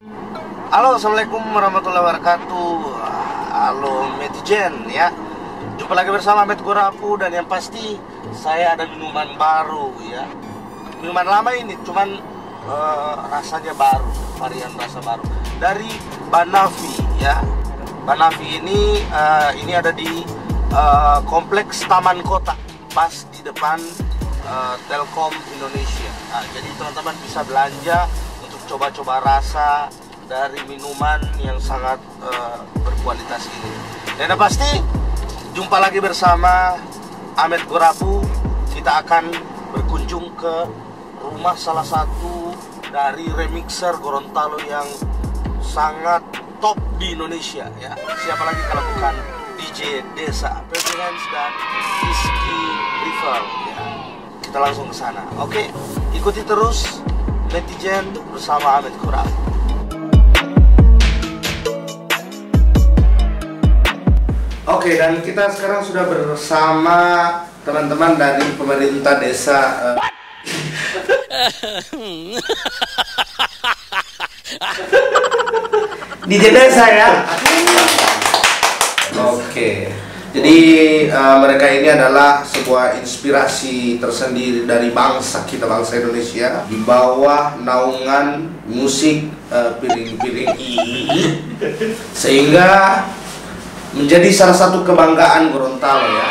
Halo, assalamualaikum warahmatullahi wabarakatuh. Halo netizen ya. Jumpa lagi bersama Ahmed Gorapu, dan yang pasti saya ada minuman baru ya. Minuman lama ini cuman rasanya baru, varian rasa baru dari Banavi ya. Banavi ini ada di kompleks Taman Kota, pas di depan Telkom Indonesia. Nah, jadi teman-teman bisa belanja untuk coba-coba rasa dari minuman yang sangat berkualitas ini. Dan yang pasti jumpa lagi bersama Ahmed Gorapu. Kita akan berkunjung ke rumah salah satu dari remixer Gorontalo yang sangat top di Indonesia ya. Siapa lagi kalau bukan DJ Desa, Presidents dan Rizky Rival ya. Kita langsung ke sana. Oke, ikuti terus netizen bersama Ahmed Gorapu. Oke, dan kita sekarang sudah bersama teman-teman dari pemerintah desa di desa ya. Oke, jadi mereka ini adalah sebuah inspirasi tersendiri dari bangsa kita, bangsa Indonesia, di bawah naungan musik piring-piring ini, sehingga menjadi salah satu kebanggaan Gorontalo ya.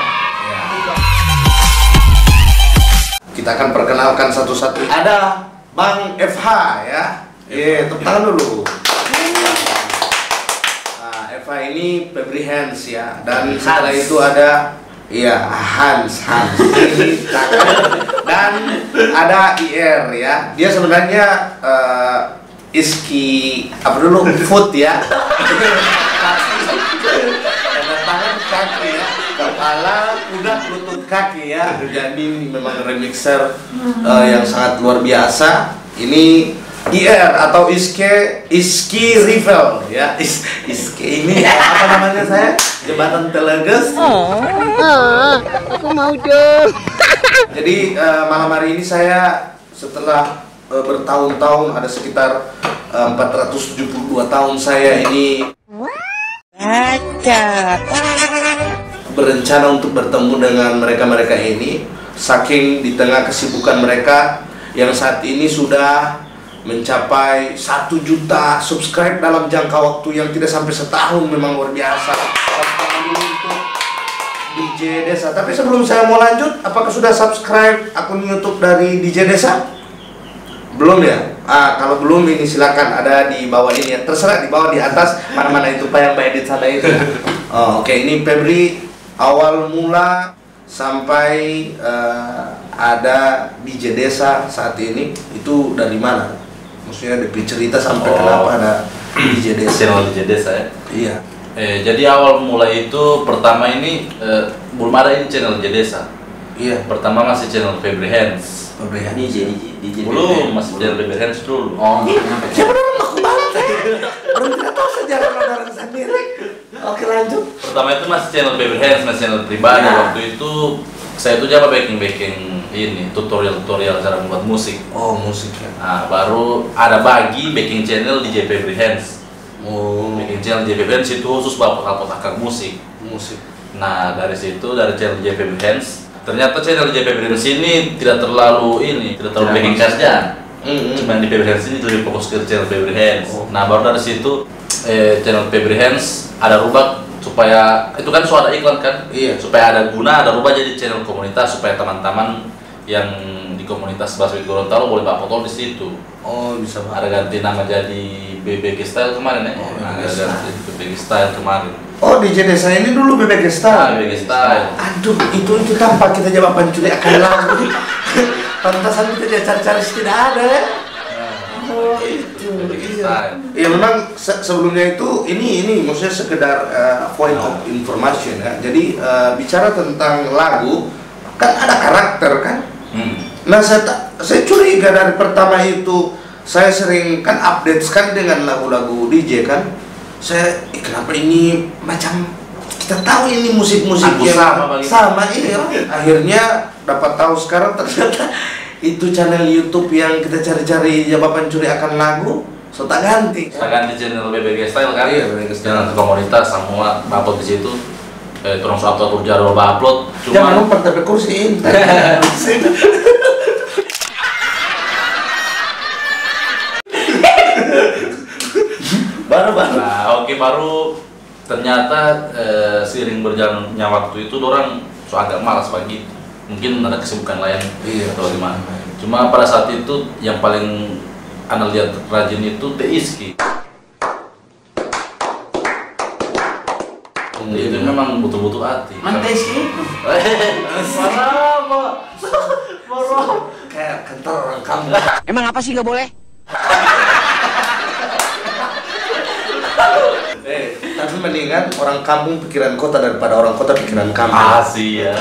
Kita akan perkenalkan satu-satu. Ada Bang FH ya. Tepuk tangan dulu. Nah, FH ini Febri Hands ya. Dan setelah itu ada Hans. Dan ada IR ya. Dia sebenarnya Iski apa dulu? Food ya. Tangan, kaki ya, kepala, kuda, lutut, kaki ya. Jadi memang remixer yang sangat luar biasa. Ini IR atau Iski Rival ya. Iski ini apa namanya saya? Jembatan Teleges. Aku mau dong. Jadi malam hari ini saya setelah bertahun-tahun, ada sekitar 472 tahun saya ini berencana untuk bertemu dengan mereka-mereka ini, saking di tengah kesibukan mereka yang saat ini sudah mencapai 1 juta subscribe dalam jangka waktu yang tidak sampai setahun. Memang luar biasa. Untuk DJ Desa. Tapi sebelum saya mau lanjut, apakah sudah subscribe akun YouTube dari DJ Desa? Belum ya? Kalau belum, ini silakan, ada di bawah ini ya. Terserah di bawah, di atas, mana-mana itu Pak yang Pak edit sana itu. Oke, ini Febri awal mula sampai ada DJ Desa saat ini itu dari mana? Maksudnya dari cerita sampai kenapa ada DJ Desa? Channel DJ Desa ya? Iya. Jadi awal mula itu pertama ini belum ada ini channel DJ Desa. Iya. Pertama masih channel Febri Hands. DJ Belum, masih channel Febri Hands dulu. Siapa dulu aku bantai? Belum tidak tahu sejarah orang sendiri. Oke, lanjut. Pertama itu masih channel Febri Hands, masih channel pribadi. Waktu itu saya itu coba baking ini tutorial cara membuat musik. Oh, musik ya. Nah, baru ada bagi baking channel DJ Febri Hands. Baking channel DJ Febri Hands itu khusus buat kotak musik. Nah, dari situ, dari channel DJ Febri Hands, ternyata channel DJ Febri Hands ini tidak terlalu baking saja. Cuman di Febri Hands ini lebih fokus ke channel Febri Hands. Nah, baru dari situ channel Febri Hands ada rubah supaya itu kan sudah ada iklan kan? Iya. Supaya ada guna, ada rubah jadi channel komunitas supaya teman-teman yang di komunitas Baswit Gorontalo boleh bawa foto di situ. Oh, bisa Pak. Ada ganti nama jadi BBG Style kemarin ya. Ada BBG Style kemarin. Oh, DJ Desa ini dulu BBG Style. BBG Style. Aduh, itu tanpa kita jawab pencuri akan lagu. Pantasan kita cari-cari tidak ada ya. Oh, itu. Iya. Ya memang sebelumnya itu ini maksudnya sekedar point of information ya. Jadi bicara tentang lagu kan ada karakter kan. Nah, saya curiga dari pertama itu saya sering kan update sekali dengan lagu-lagu DJ kan. Saya kenapa ini macam kita tahu ini musik-musik yang sama ini ya. Akhirnya dapat tahu sekarang ternyata itu channel YouTube yang kita cari-cari jawaban curi akan lagu So tak ganti. Kita ganti channel BBG Style kan? Iya, BBG Style. Channel komunitas semua upload di situ. Terus atur jadwal upload. Jangan lupa tapi kursiin. baru. Nah, oke, baru ternyata seiring berjalannya waktu itu orang so agak malas pagi. Mungkin ada kesibukan lain atau gimana. Cuma pada saat itu yang paling Anda lihat rajin itu Teiski. Itu memang butuh-butuh hati. Mana Teiski? Marah. Kayak kental orang kamu. Emang apa sih nggak boleh? Tapi mendingan orang kampung pikiran kota daripada orang kota pikiran kampung. Asih ya.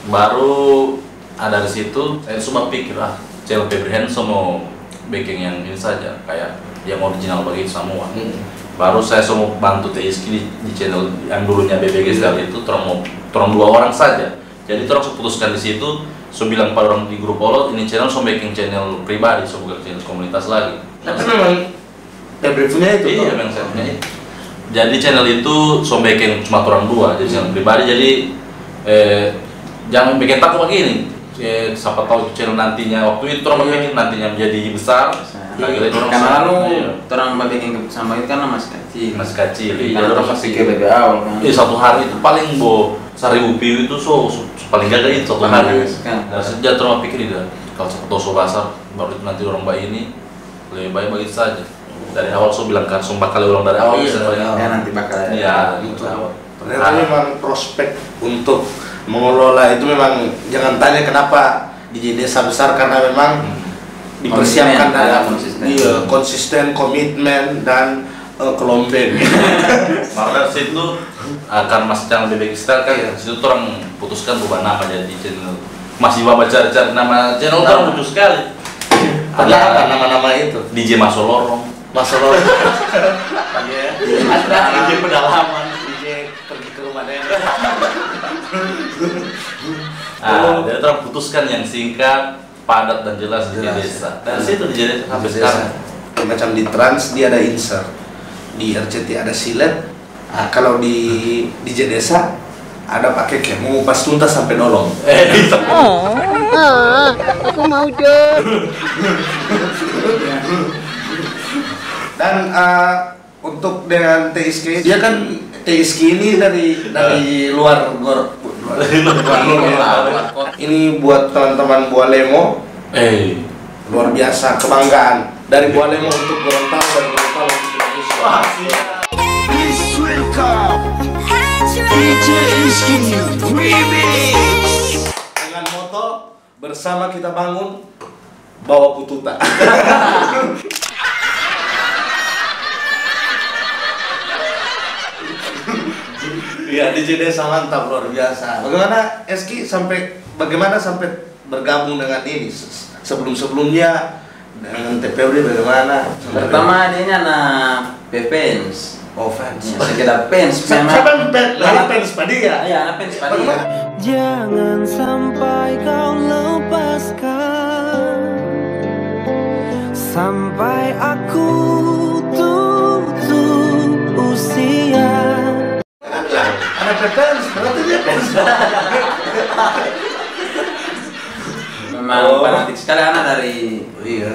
Baru ada di situ, saya cuma pikir channel Febri Hands mau backing yang ini saja, kayak yang original bagi semua. Baru saya semua bantu Teiski di channel yang dulunya BBG Style itu, terong 2 orang saja. Jadi terong putuskan di situ, so bilang pada orang di grup Olot, ini channel so making channel pribadi, so bukan channel komunitas lagi. Tapi memang Febri punya itu. Iya, memang saya punya itu. Jadi channel itu so making cuma orang 2, jadi channel pribadi. Jadi jangan bikin takut begini. Siapa tahu channel nantinya waktu itu orang bikin nantinya menjadi besar. Karena lalu orang bikin sama itu karena masih kecil. Jadi orang masih ke BB awal kan. Satu hari itu paling 1.000 view itu so paling gagal itu satu hari. Nah, sejak orang pikir itu kalau satu toso basar baru nanti orang bayi ini lebih baik bagi saja. Dari awal so bilang kan sumpah kali ulang dari awal Ya nanti bakal itu. Ternyata memang prospek untuk mengelola itu memang jangan tanya kenapa di desa besar, karena memang dipersiapkan ada konsisten, komitmen dan kelomben. Maka dari situ akan masih channel BBG Style kan, situ orang putuskan berubah nama jadi channel. Masih bawa cari-cari nama channel orang lucu sekali. Ada apa nama-nama itu? DJ Masolorong. Masolorong. DJ pedalaman. DJ pergi ke rumah nenek. Jadi orang putuskan yang singkat, padat dan jelas di desa. Dan situ di desa sampai sekarang. Macam di Trans dia ada insert, di RCT ada silet. Kalau di desa ada pakai kemo pas tuntas sampai nolong. Aku mau dong. Dan untuk dengan TSK, dia kan TSK ini dari luar ini buat teman-teman Bualemo. Luar biasa kebanggaan dari Bualemo untuk Gorontalo dan Gorontalo untuk Indonesia. Please welcome DJ Iski Remix. Dengan moto bersama kita bangun, bawa pututa. Iya, DJ Desa mantap, luar biasa. Bagaimana sampai bergabung dengan ini? Sebelumnya dengan TPUD bagaimana? Pertama dia anak fans. Oh, fans. Sekedar fans. Siapa fans pada dia? Iya, anak fans pada dia. Jangan sampai kau lepaskan, sampai aku tutup usia. Anak fans, berarti dia fans. Memang fanatik sekali anak dari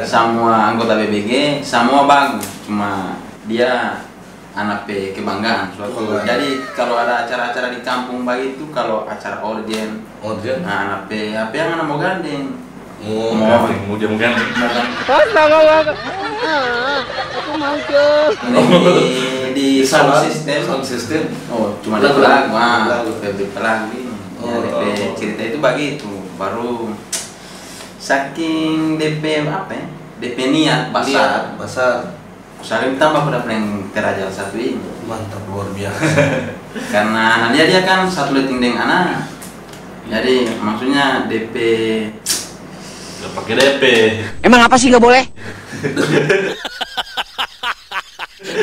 semua anggota BBG, semua bagus. Cuma dia anak kebanggaan. Jadi kalau ada acara-acara di kampung baik itu, kalau acara audien, nah anak apa yang anak mau gandeng. Mau gandeng. Aku mau dong. Di sound system. Oh, cuma ada lagu, Febri lagi. Ya, cerita itu begitu. Baru saking DP apa ya? DP niat basar. Saling tambah pada yang terajal satu ini. Mantap, luar biasa. Karena dia kan satu leting dengan anak. Jadi maksudnya DP. Gak pakai DP. Emang apa sih nggak boleh?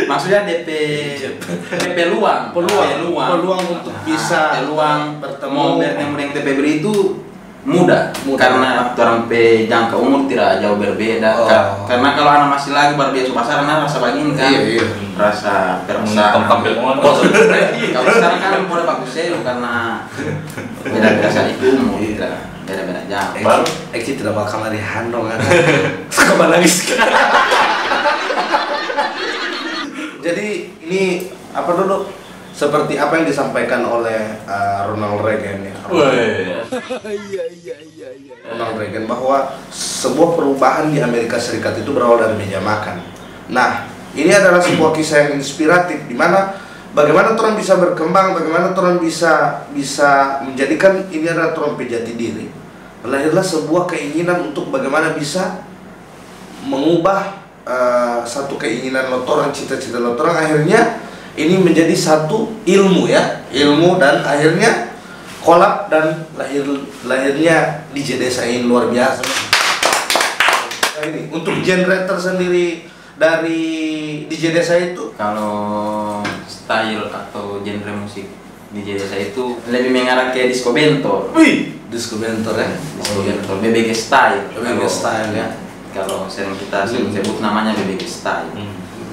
Maksudnya DP peluang Peluang untuk bisa bertemu dengan TP Beri itu muda. Karena orang pe jangka umur tidak jauh berbeda. Karena kalau anak masih lagi baru biasa pasaran rasa begini kan. Rasa perasaan. Kalau sekarang kan udah bagus sih karena beda-beda saat itu umur beda-beda jam. Baru Eki tidak mau kamari handong kan. Suka nangis. Jadi ini apa dulu? Seperti apa yang disampaikan oleh Ronald Reagan ya. Ronald Reagan bahwa sebuah perubahan di Amerika Serikat itu berawal dari meja makan. Nah, ini adalah sebuah kisah yang inspiratif di mana bagaimana orang bisa berkembang, bagaimana orang bisa menjadikan ini adalah orang jati diri. Lahirlah sebuah keinginan untuk bagaimana bisa mengubah satu keinginan lotorang, cita-cita lotorang, akhirnya ini menjadi satu ilmu ya, ilmu dan akhirnya kolab dan lahirnya DJ Desa ini luar biasa. Nah, ini untuk genre tersendiri dari DJ Desa itu, kalau style atau genre musik DJ Desa itu lebih mengarah ke disco bentor. wih, disco bentor ya, Disco bentor, BBG style. BBG style ya. Kalau kita sering sebut namanya BBG style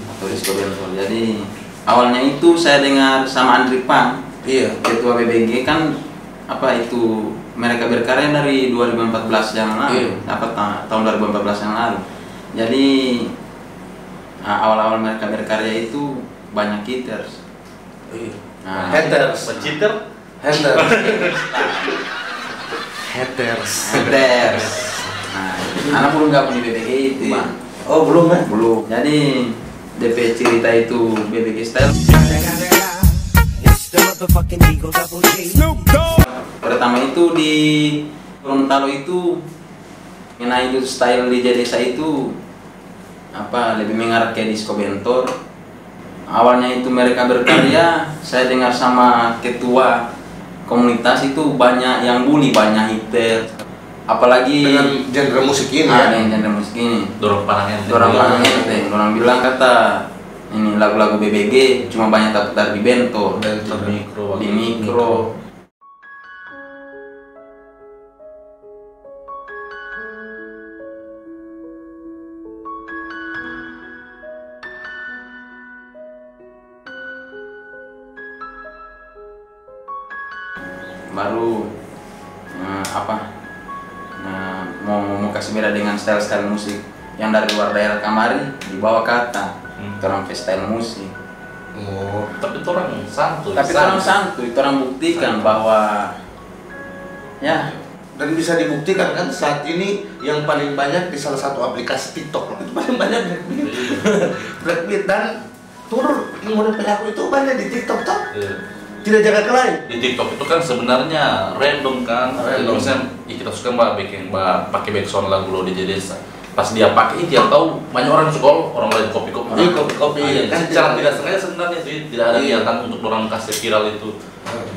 atau disco bentor. Jadi awalnya itu saya dengar sama Andri Pan, ketua BBG kan apa itu mereka berkarya dari 2014 yang lalu, tahun 2014 yang lalu. Jadi awal-awal mereka berkarya itu banyak haters. Haters, Penciter, haters. Nah, anak belum gak punya BBG itu, Bang. Oh belum ya? Belum. Jadi DP cerita itu BBG style. Pertama itu di Gorontalo itu mengenai itu style DJ Desa itu apa lebih mengarah ke disco bentor. Awalnya itu mereka berkarya, saya dengar sama ketua komunitas itu banyak yang bully, banyak hater. Apalagi dengan genre musik ini dengan genre musik ini. dorong panahnya. Orang bilang kata ini lagu-lagu BBG cuma banyak putar di bentor, di mikro. Baru mau kasih beda dengan style musik yang dari luar daerah kamari dibawa kata orang style musik. Tapi itu orang santuy. Itu orang buktikan bahwa ya, dan bisa dibuktikan kan saat ini yang paling banyak di salah satu aplikasi TikTok itu paling banyak Blackbeat dan turun model pelaku itu banyak di TikTok toh. Tidak jaga kelain. Di TikTok itu kan sebenarnya random kan. Misalnya kita suka pakai background lagu lo DJ Desa. Pas dia pakai dia tahu banyak orang suka, orang lain copy. Kan secara tidak sengaja sebenarnya sih tidak ada niatan untuk orang kasih viral itu.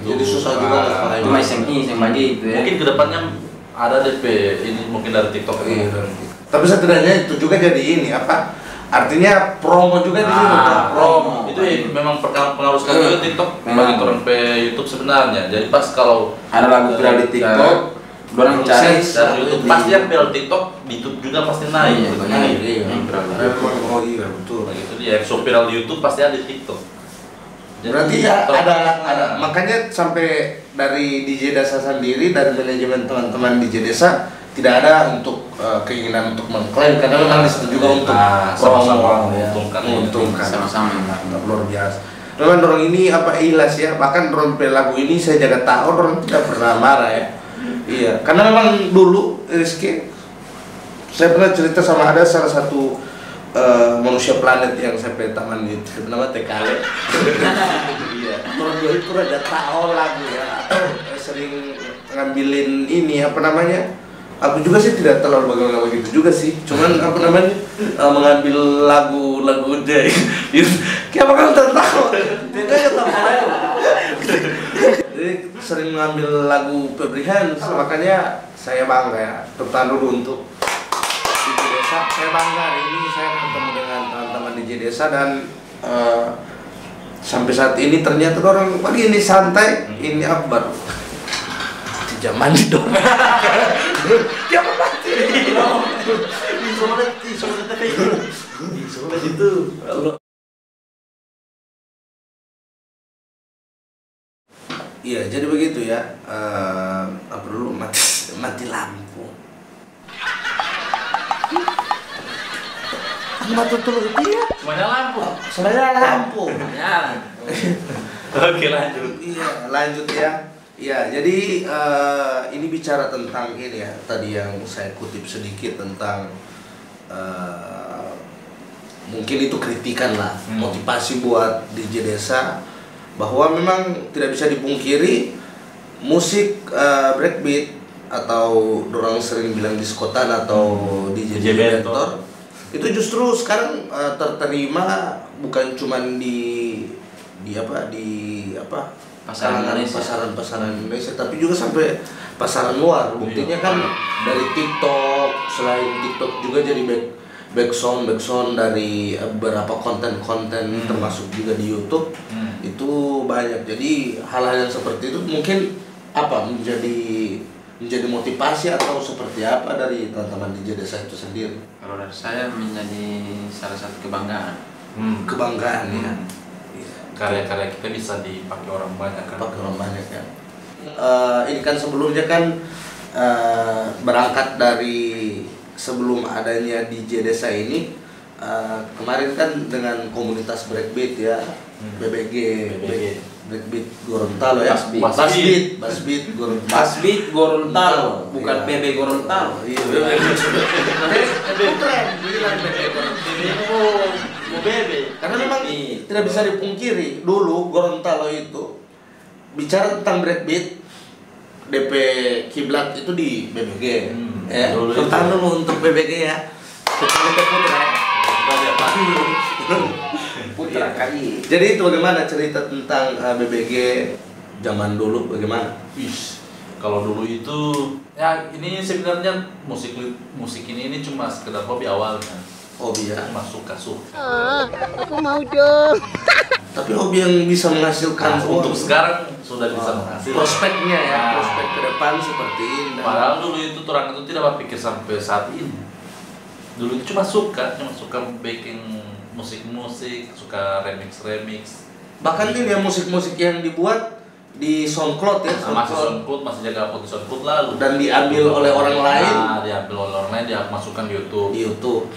Jadi susah juga itu masih bagi itu ya. Mungkin kedepannya ada DP ini mungkin dari TikTok. Tapi setidaknya itu juga jadi ini apa? Artinya promo juga di situ. Promo itu memang pengaruh sekali juga TikTok bagi orang pe YouTube sebenarnya. Jadi pas kalau ada lagu viral di TikTok, orang cari dari YouTube pasti yang viral TikTok di YouTube juga pasti naik. Oh iya betul. Itu dia yang viral di YouTube pasti ada di TikTok. Berarti ya ada makanya sampai dari DJ Desa sendiri, dari manajemen teman-teman DJ Desa tidak ada untuk keinginan untuk mengklaim karena memang disitu juga untuk sama-sama menguntungkan sama-sama luar biasa. Memang orang ini apa ikhlas ya, bahkan orang lagu ini saya jaga tahu orang tidak pernah marah ya. Iya, karena memang dulu Rizky saya pernah cerita sama ada salah satu manusia planet yang saya taman di bernama TKL. Iya, orang dulu itu rada tahu lagu ya, atau sering ngambilin ini apa namanya? Aku juga sih tidak terlalu bagaimana begitu juga sih, cuman apa namanya mengambil lagu dia, kayak bakal tertawa, dia kayak tertawa. Jadi sering mengambil lagu Febri Hans, makanya saya bangga ya, tepuk tangan dulu untuk DJ Desa. Saya bangga hari ini saya ketemu dengan teman-teman DJ Desa dan sampai saat ini ternyata orang begini santai, ini apa baru zaman itu. Dia mati. Sobat itu. Iya, jadi begitu ya. Apa dulu mati lampu. Mati dulu dia. Semuanya lampu. Sebenarnya lampu. Ya. Oke, lanjut. Iya, lanjut ya. Iya, jadi ini bicara tentang ini ya. Tadi yang saya kutip sedikit tentang mungkin itu kritikan lah, motivasi buat DJ desa, bahwa memang tidak bisa dipungkiri musik breakbeat atau orang sering bilang diskotan atau DJ bentor itu justru sekarang terterima bukan cuman di pasaran Indonesia, tapi juga sampai pasaran luar. Buktinya kan dari TikTok, selain TikTok juga jadi backsound dari beberapa konten termasuk juga di YouTube. Itu banyak. Jadi hal-hal yang seperti itu mungkin menjadi motivasi atau seperti apa dari teman-teman DJ desa itu sendiri? Kalau dari saya menjadi salah satu kebanggaan. Kebanggaan ya. Karya-karya kita bisa dipakai orang banyak kan? Pakai orang banyak ya. Ini kan sebelumnya kan berangkat dari sebelum adanya DJ desa ini, kemarin kan dengan komunitas breakbeat ya, BBG. Breakbeat Gorontalo ya. Basbeat Gorontalo, bukan BB Gorontalo. Iya. Keren, bilang BB Gorontalo. Karena memang tidak bisa dipungkiri dulu Gorontalo itu bicara tentang breakbeat, DP kiblat itu di BBG. Ya, tentang dulu untuk BBG ya. Putra kali. Jadi itu bagaimana cerita tentang BBG zaman dulu bagaimana? Kalau dulu itu ya ini sebenarnya musik ini cuma sekedar hobi awalnya. Hobi ya. Cuma suka. Aku mau dong. Tapi hobi yang bisa menghasilkan untuk sekarang sudah bisa menghasilkan. Prospeknya ya, prospek ke depan seperti ini. Padahal dulu itu orang itu tidak berpikir sampai saat ini. Dulu itu cuma suka baking musik, suka remix. Bahkan ini ya musik-musik yang dibuat di SoundCloud ya, masih jaga upload di SoundCloud lalu dan diambil oleh orang lain. Diambil oleh orang lain, dia masukkan di YouTube.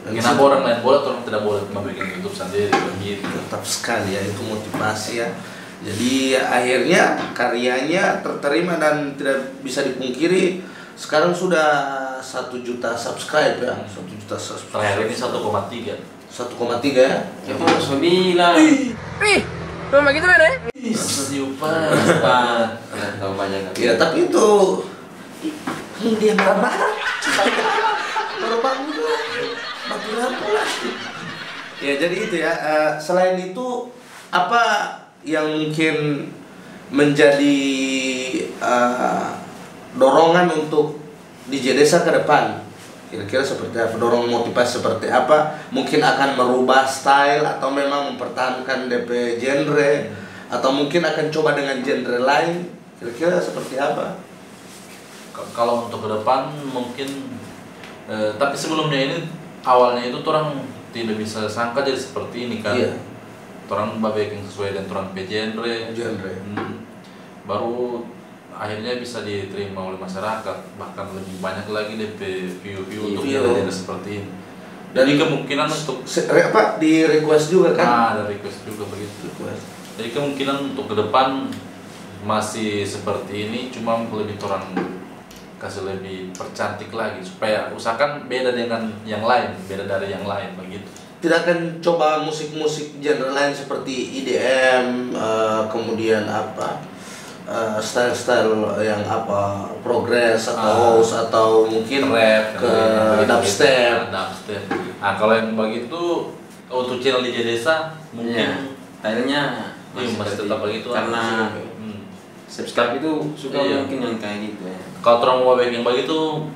Kenapa orang lain boleh, orang tidak boleh membuat YouTube sendiri begitu. Tetap sekali ya, itu motivasi ya. Jadi akhirnya karyanya terterima dan tidak bisa dipungkiri. Sekarang sudah 1 juta subscribe ya, 1 juta subscribe. Terakhir ini 1,3. 1,3 ya. Itu harus bilang. Cuma gitu kan ya? Tahu banyak. Ya tapi itu dia marah-marah. Baru bangun mati lampu lah. Ya jadi itu ya. Selain itu apa yang mungkin menjadi dorongan untuk DJ desa ke depan? Kira-kira seperti apa? Dorong motivasi seperti apa? Mungkin akan merubah style atau memang mempertahankan DP genre atau mungkin akan coba dengan genre lain? Kira-kira seperti apa? Kalau untuk ke depan mungkin tapi sebelumnya ini awalnya itu orang tidak bisa sangka jadi seperti ini kan. Iya. Orang baik yang sesuai dengan orang genre. Baru akhirnya bisa diterima oleh masyarakat, bahkan lebih banyak lagi DP view untuk genre seperti ini. Dan kemungkinan untuk di request juga kan? Ada request juga begitu. Jadi kemungkinan untuk ke depan masih seperti ini, cuma lebih orang kasih lebih percantik lagi supaya usahakan beda dengan yang lain, beda dari yang lain begitu. Tidak akan coba musik-musik genre lain seperti EDM, kemudian apa? Style-style yang apa, progress atau house atau mungkin rap ke dubstep. Nah kalau yang begitu untuk channel DJ desa mungkin stylenya masih tetap begitu karena subscribe itu suka mungkin yang kayak gitu ya. Kalau orang mau baking begitu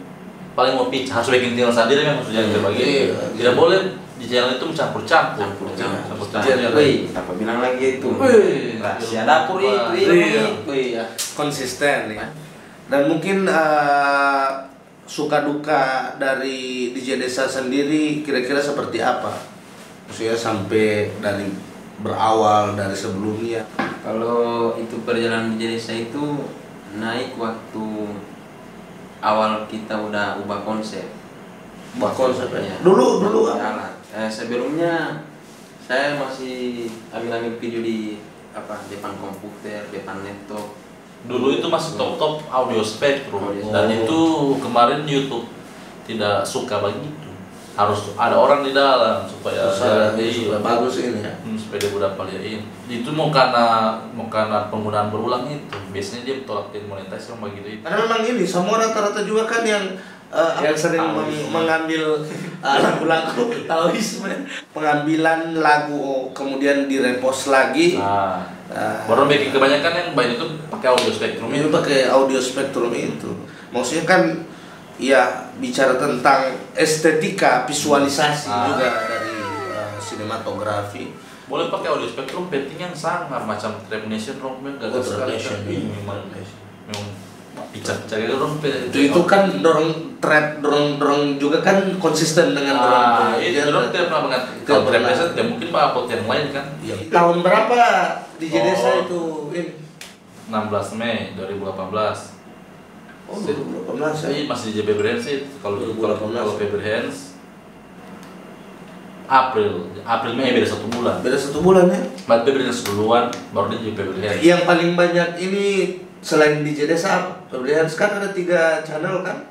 paling mau pitch harus baking channel sendiri yang harus jadi begitu. Tidak boleh di channel itu campur-campur. Apa bilang lagi itu? Rahasia dapur itu. Konsisten ya. Dan mungkin suka duka dari DJ Desa sendiri kira-kira seperti apa? Maksudnya sampai dari berawal dari sebelumnya. Kalau itu perjalanan DJ Desa itu naik waktu awal kita udah ubah konsep. Ubah konsep ya? Ya. Dulu Jalan. Sebelumnya saya masih ambil video di depan komputer, depan laptop. Dulu itu masih top audio spektrum, Audio dan spektrum. itu kemarin YouTube tidak suka begitu. Harus ada orang di dalam supaya supaya bagus ini ya. supaya dia udah paliain. Itu mau karena penggunaan berulang itu. Biasanya dia tolak demonetasi sama begitu. Karena memang ini semua rata-rata juga kan yang sering mengambil lagu-lagu Taoisme, pengambilan lagu kemudian direpost lagi. Baru bikin kebanyakan yang banyak itu pakai audio spektrum Ini pakai audio spektrum itu. Maksudnya kan ya bicara tentang estetika, visualisasi juga dari sinematografi. Boleh pakai audio spektrum, pentingnya sangat macam Trap Nation, Rock Band, gak sekali kan. Memang picak-picak Itu kan dorong juga kan konsisten dengan dorong. Itu dorong tidak pernah banget. Kalau Trap Nation, ya mungkin upload yang lain kan. Tahun berapa DJ Desa itu ini? 16 Mei 2018. Oh, 2018 ya. Iya, masih di JP Brands sih. Kalau 2018. Paper Hands April Mei beda 1 bulan. Beda 1 bulan ya. Paper Brands duluan, baru dia JP Brands. Yang paling banyak ini selain DJ Desa, Hands kan ada 3 channel kan?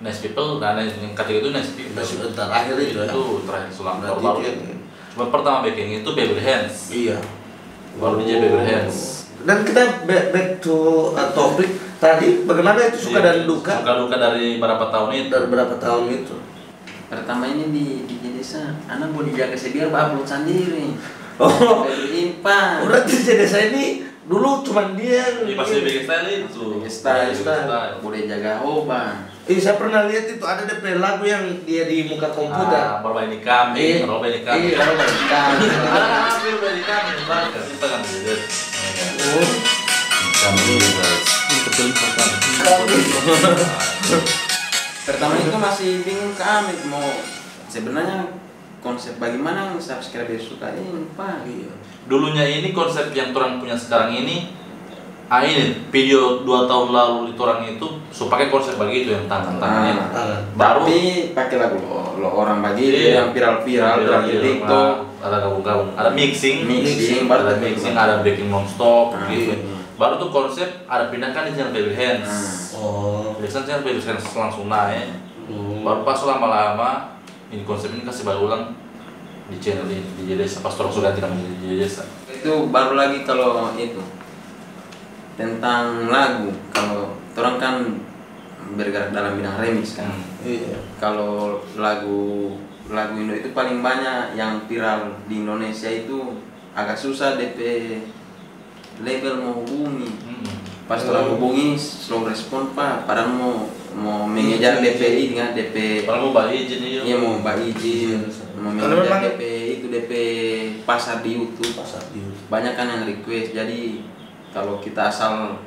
Nice People, nah yang ketiga itu Nice People. Nice People terakhir itu ya. Itu terakhir sulam Berarti baru. itu ya. Cuma pertama backing itu Paper Hands. Iya. Baru DJ Paper Hands. Dan kita back to topik tadi, bagaimana itu suka dan duka? Suka duka dari berapa tahun itu? Dari berapa tahun itu? Pertama ini di Desa, anak mau dijaga biar upload sendiri. Oh, Impan. udah DJ Desa ini dulu cuman dia Ini pasti bikin style itu. Style. Boleh jaga hoba. saya pernah lihat itu ada DP lagu yang dia di muka komputer. Bermain di kami, roba di kami. Iya, roba di kami. Ada apa di kami? Kita kan gitu. Kami Pertama itu masih bingung ke Amit mau sebenarnya konsep bagaimana subscriber suka ini Pak. Dulunya ini konsep yang orang punya sekarang ini, ini video 2 tahun lalu di orang itu, pakai konsep begitu yang tangan-tangan ini. Baru tapi pakai lagu lo orang begitu yang viral di TikTok. Ada gabung-gabung, ada mixing, baru ada mixing, ada backing non-stop gitu. iya. Baru tuh konsep ada pindahkan di channel Baby Hands. Biasanya channel Baby Hands langsung naik. Baru pas lama-lama ini konsep ini kasih berulang di channel ini di DJ Desa. Pas orang sudah tidak menjadi DJ Desa. Itu baru lagi kalau itu tentang lagu. Kalau orang kan bergerak dalam bidang remix kan. Iya. Kalau lagu Indo itu paling banyak yang viral di Indonesia itu agak susah DP label mau hubungi. Pas orang hubungi slow respon Pak, padahal mau mengejar DPI dengan DP. Kalau mau balik izin iya. Iya mau mbak izin, mau mengejar DP itu DP pasar di YouTube. Banyak kan yang request. Jadi kalau kita asal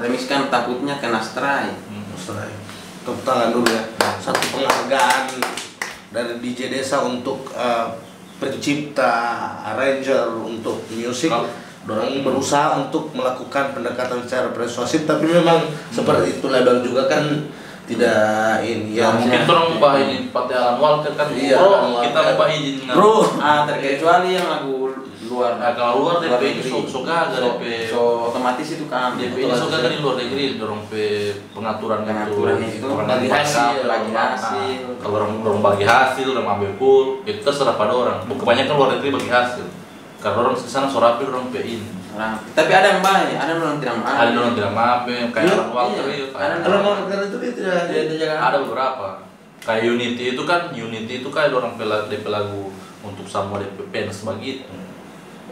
remix kan takutnya kena strike. Tepuk tangan dulu ya. Satu penghargaan dari DJ Desa untuk pencipta, arranger untuk musik. Dorang berusaha untuk melakukan pendekatan secara persuasif, tapi memang seperti itu label juga kan tidak ini ya. Mungkin orang ubah ini pakai Alan Walker kan. Iya, Bro, kita ubah izin dengan. Bro, terkecuali yang lagu luar. Nah, kalau luar DP itu suka ada DP. So otomatis itu kan DP ini suka dari luar negeri dorong pengaturan itu orang bagi hasil. Kalau orang bagi hasil, orang ambil full, itu terserah pada orang. Kebanyakan luar negeri bagi hasil. Karena orang di sana sorapi orang PI. Tapi ada yang baik, ada yang tidak maaf. Ada orang tidak maaf, kayak Alan Walker itu. Alan Walker itu dia tidak. Ada beberapa. Kayak Unity itu kan orang DP lagu untuk sama DP fans begitu.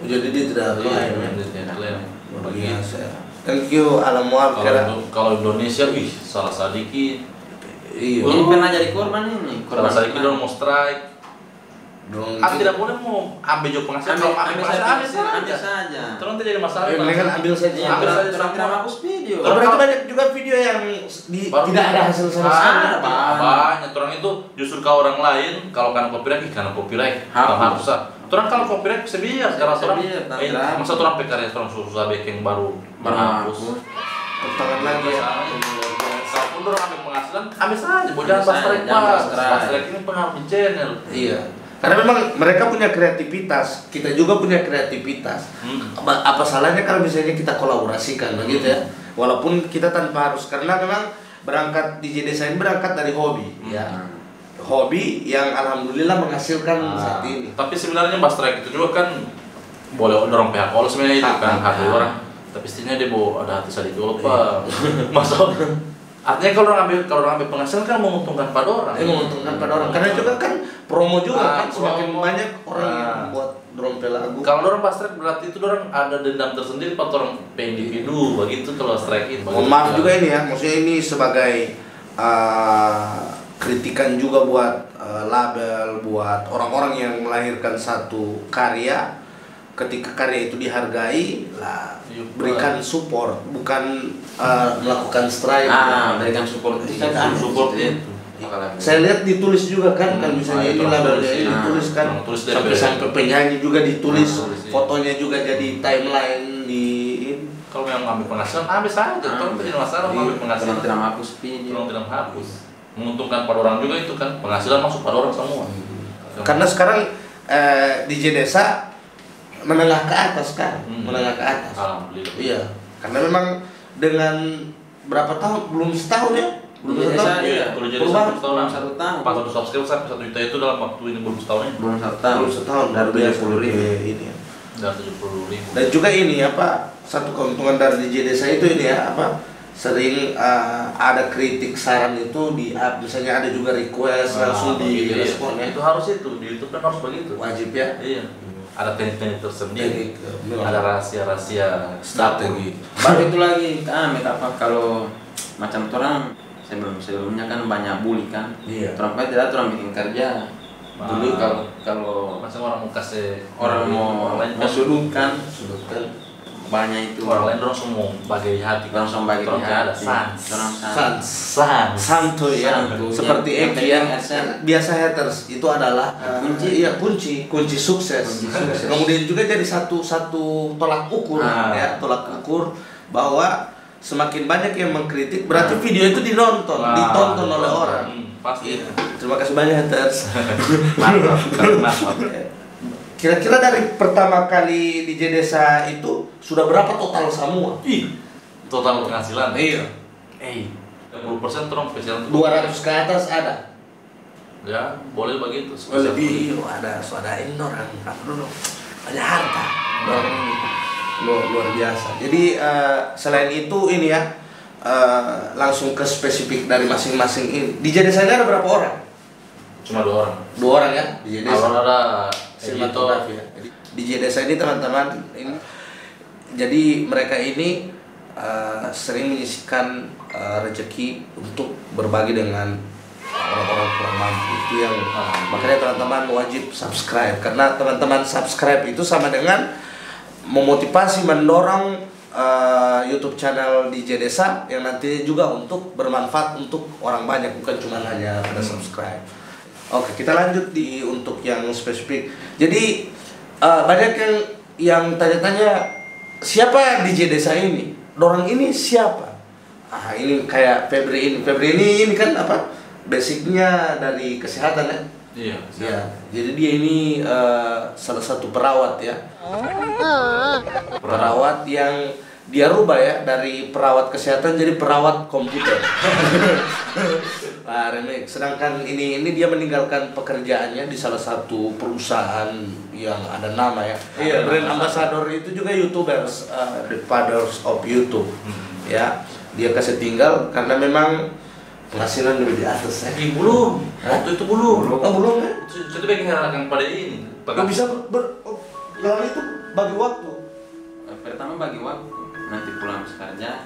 Jadi dia tidak klaim. Begitu. Thank you Alan Walker. Kalau Indonesia, salah sedikit. Iya. Ini pernah jadi korban ini. Salah sedikit orang mau strike. Tidak boleh mau ambil job penghasilan. Kalau ambil saja. Terus nanti jadi masalah. Mendingan ambil saja. Ambil saja Orang semua. hapus video. Berarti banyak juga video yang tidak ada hasil sama sekali. Banyak. Orang itu justru ke orang lain kalau karena copyright hapus. Orang kalau copyright bisa biar karena orang masa orang PKR orang susah bikin baru hapus. Tangan lagi ya. Kalau orang ambil penghasilan, ambil saja. Jangan pas strike ini pengaruh di channel. Iya. Karena memang mereka punya kreativitas, kita juga punya kreativitas. Apa salahnya kalau misalnya kita kolaborasikan begitu ya? Walaupun kita tanpa harus, karena memang berangkat DJ Desa ini berangkat dari hobi, ya. Hobi yang alhamdulillah menghasilkan saat ini. Tapi sebenarnya Mas Strike itu juga kan boleh dorong pihak kalau sebenarnya itu kan hati orang. Tapi setidaknya dia mau ada hati sadis dulu pak. Masa artinya kalau orang ambil penghasilan kan menguntungkan pada orang. Menguntungkan pada orang. Karena juga kan promo juga kan semakin banyak orang yang buat drompel lagu. Kalau orang pas strike berarti itu orang ada dendam tersendiri pada orang individu begitu kalau strike itu. Mohon maaf juga ini ya, maksudnya ini sebagai kritikan juga buat label, buat orang-orang yang melahirkan satu karya. Ketika karya itu dihargai, lah berikan support, bukan melakukan strike. Berikan support itu. Saya lihat ditulis juga kan, kalau misalnya ini labelnya ditulis kan, sampai penyanyi juga ditulis, fotonya juga jadi timeline di. Kalau yang ngambil penghasilan, ambil saja. Kalau tidak masalah ngambil penghasilan. Tidak hapus video. Tidak hapus. Menguntungkan pada orang juga itu kan, penghasilan masuk pada orang semua. Karena sekarang DJ Desa menengah ke atas kan, menengah ke atas. Alhamdulillah. Iya, karena memang dengan berapa tahun, belum setahun ya? Belum setahun. Iya, kalau jadi satu tahun. Pas 1 subscribe sampai 1 juta itu dalam waktu ini belum setahun ya? Belum setahun. Dari 70.000 ini ya. Dari 70.000. Dan juga ini apa? Satu keuntungan dari DJ Desa itu ini ya apa? Sering ada kritik saran itu di misalnya ada juga request langsung di respon ya. Itu harus di YouTube kan harus begitu. Wajib ya. Iya. Ada teknik tersendiri, ada rahasia strategi. Baru itu lagi apa kalau macam orang sebelumnya kan banyak bully kan. Iya. Orang tidak orang bikin kerja. Dulu kalau masa orang mau kasih orang mau sudutkan banyak itu orang lain dorong semua bagi hati langsung bagi ada santuy ya, seperti Eki yang biasa haters itu adalah kunci sukses. Kemudian juga jadi satu tolak ukur ya, tolak ukur bahwa semakin banyak yang mengkritik berarti video itu ditonton oleh orang. Pasti. Terima kasih banyak haters. Mantap. Kira-kira dari pertama kali DJ Desa itu sudah berapa total semua? Total penghasilan? Iya. 30% terong spesial 200 ke atas ada? Ya, boleh begitu. Lebih ada ini orang dulu banyak harta. Luar biasa. Jadi selain itu ini ya langsung ke spesifik dari masing-masing ini. DJ Desa ini ada berapa orang? Cuma 2 orang. 2 orang ya? DJ Desa. Awal ada sinematografi ya. DJ Desa ini teman-teman ini jadi mereka ini sering menyisihkan rezeki untuk berbagi dengan orang-orang kurang mampu itu yang makanya teman-teman wajib subscribe karena teman-teman subscribe itu sama dengan memotivasi mendorong YouTube channel DJ Desa yang nantinya juga untuk bermanfaat untuk orang banyak bukan cuma hanya pada subscribe. Oke, kita lanjut untuk yang spesifik. Jadi banyak yang tanya-tanya siapa DJ Desa ini? Dorang ini siapa? Ini kayak Febri ini kan apa? Basicnya dari kesehatan ya? Iya. Ya, jadi dia ini salah satu perawat ya. Perawat yang dia rubah ya dari perawat kesehatan jadi perawat komputer. Remix. Sedangkan ini dia meninggalkan pekerjaannya di salah satu perusahaan yang ada nama ya. Iya, brand ambassador itu juga YouTubers, the fathers of YouTube. Ya, dia kasih tinggal karena memang penghasilan lebih di atas ya. Belum. Waktu itu belum. Belum kan? Itu bagi yang pada ini. Nggak bisa lalu itu bagi waktu. Pertama bagi waktu. Nanti pulang kerja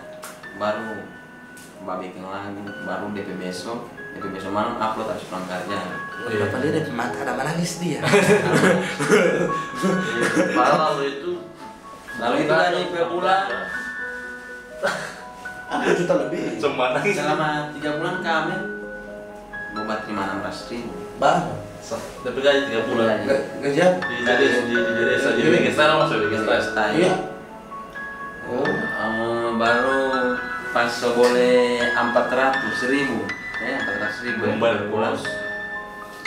baru bikin lagu, baru DP besok Itu besok malam upload harus pulang kerja. Bapak dia ada mata ada menangis dia. Parah lo itu. Lalu itu gaji per bulan. 1 juta lebih. Cuma nangis. Selama 3 bulan kami buat 500.000. Bang, Tapi gaji 3 bulan. kerja? Di desa jadi bikin style masuk bikin style. Iya. Baru pas boleh 400.000 ya 400.000 Membayar bulan. bos.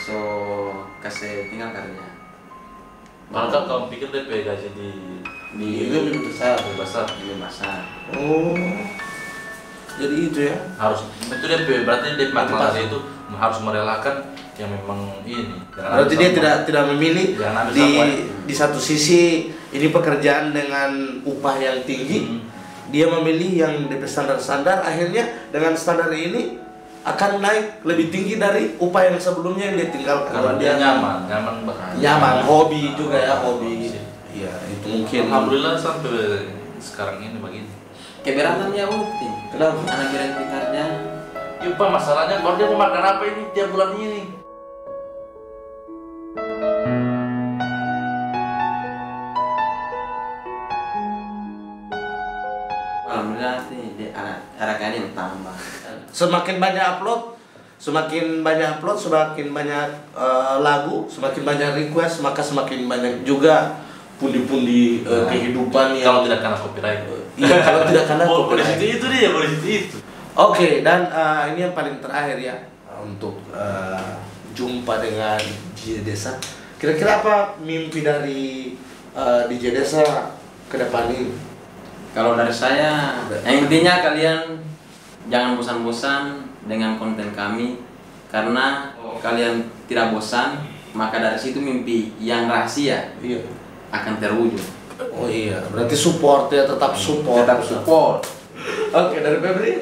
So kasih tinggal kerja. Malah kamu pikir DP gaji di Ini lebih besar. lebih besar. Ini besar. Oh. Jadi itu ya. Harus itu DP berarti DP motivasi itu harus merelakan yang memang ini. Berarti dia tidak memilih Jangan ambil semua. di satu sisi ini pekerjaan dengan upah yang tinggi. Dia memilih yang DP standar-standar, akhirnya dengan standar ini akan naik lebih tinggi dari upah yang sebelumnya yang dia tinggalkan. Karena dia nyaman banget. Nyaman, hobi juga ya, hobi. Iya, itu mungkin. Alhamdulillah sampai sekarang ini begini. Keberatannya Uti. Kenapa? Anak berhenti kerja. Ya Pak, masalahnya kalau dia mau makan apa ini tiap bulan ini? Alhamdulillah sih dia anak yang tambah. Semakin banyak upload, semakin banyak lagu, semakin banyak request, maka semakin banyak juga pundi-pundi kehidupan yang Kalau tidak karena copyright. Iya, kalau tidak karena Boleh copyright. itu dia, boleh itu. Oke, dan ini yang paling terakhir ya untuk jumpa dengan DJ Desa. Kira-kira apa mimpi dari DJ Desa ke depan ini? Kalau dari saya, yang intinya kalian jangan bosan-bosan dengan konten kami, karena kalian tidak bosan, maka dari situ mimpi yang rahasia Iya. akan terwujud. Oh iya, berarti support ya, tetap support. Tetap support. Oke, dari Febri?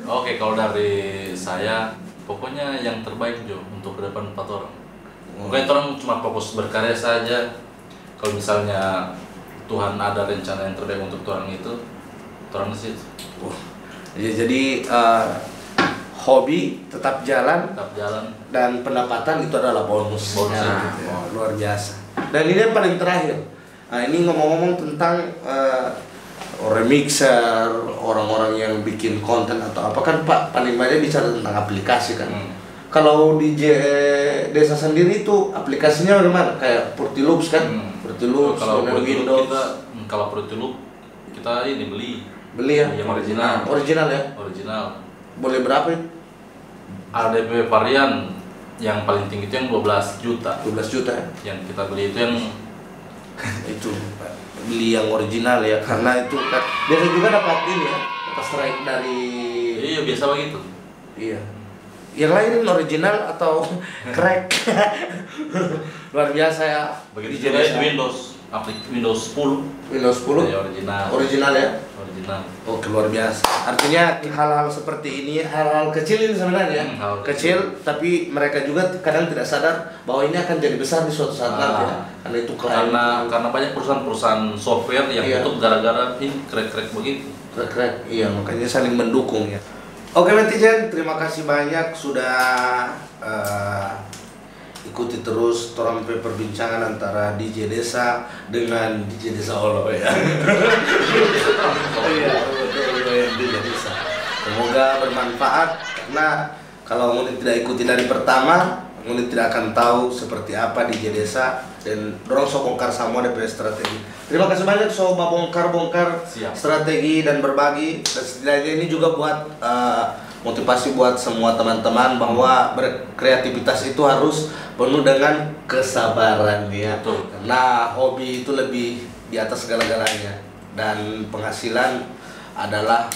Oke, kalau dari saya pokoknya yang terbaik Jo untuk ke depan 4 orang. Mungkin orang cuma fokus berkarya saja. Kalau misalnya Tuhan ada rencana yang terbaik untuk orang itu, orang sih Ya, jadi hobi tetap jalan tetap jalan. dan pendapatan itu adalah bonus. Bonus, Ya, ya. luar biasa. Dan ini yang paling terakhir. Nah, ini ngomong-ngomong tentang remixer, orang-orang yang bikin konten atau apa kan Pak paling banyak bicara tentang aplikasi kan. Kalau di Desa sendiri itu aplikasinya bagaimana? Kayak Fruity Loops kan? Fruity Loops, Kalau dengan Fruity Loop Windows. kalau Fruity Loop kita ini Beli ya? yang original. Original ya? Original. Boleh berapa ya? Ada DP varian yang paling tinggi itu yang 12 juta. 12 juta ya? Yang kita beli itu yang Itu beli yang original ya, karena itu kan biasa juga dapat ini ya, dapat strike dari iya biasa begitu. iya. Yang lain original atau crack. Luar biasa ya. Begitu juga itu Windows 10. Windows 10 Ya, original. original ya. Original. Oh, luar biasa. Artinya hal-hal seperti ini, hal-hal kecil ini sebenarnya hal kecil, tapi mereka juga kadang tidak sadar bahwa ini akan jadi besar di suatu saat nanti ya. Karena itu klien. Karena banyak perusahaan software yang Iya. tutup gara-gara ini crack begitu. Keren, iya makanya saling mendukung ya. Oke netizen, terima kasih banyak sudah ikuti terus Torang perbincangan antara DJ Desa dengan DJ Desa Olo ya. Iya, betul DJ Desa. Semoga bermanfaat karena kalau Munit tidak ikuti dari pertama, Munit tidak akan tahu seperti apa DJ Desa dan dorong so bongkar semua DP strategi. Terima kasih banyak so bongkar Siap. strategi dan berbagi, dan setidaknya ini juga buat motivasi buat semua teman-teman bahwa berkreativitas itu harus penuh dengan kesabaran ya. Betul. Karena hobi itu lebih di atas segala-galanya dan penghasilan adalah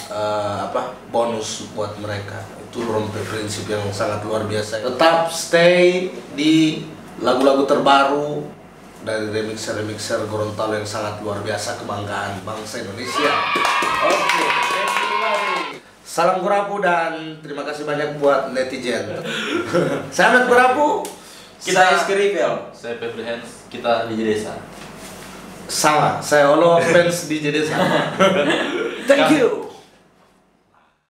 bonus buat mereka. Itu prinsip yang sangat luar biasa. Tetap stay di lagu-lagu terbaru dari remixer Gorontalo yang sangat luar biasa, kebanggaan bangsa Indonesia. Oke, salam Gurapu dan terima kasih banyak buat netizen. Saya Ahmad Gurapu. Kita Skripel. Saya Febri Hands, kita di Desa. Sama, saya Olo fans DJ Desa. Thank you.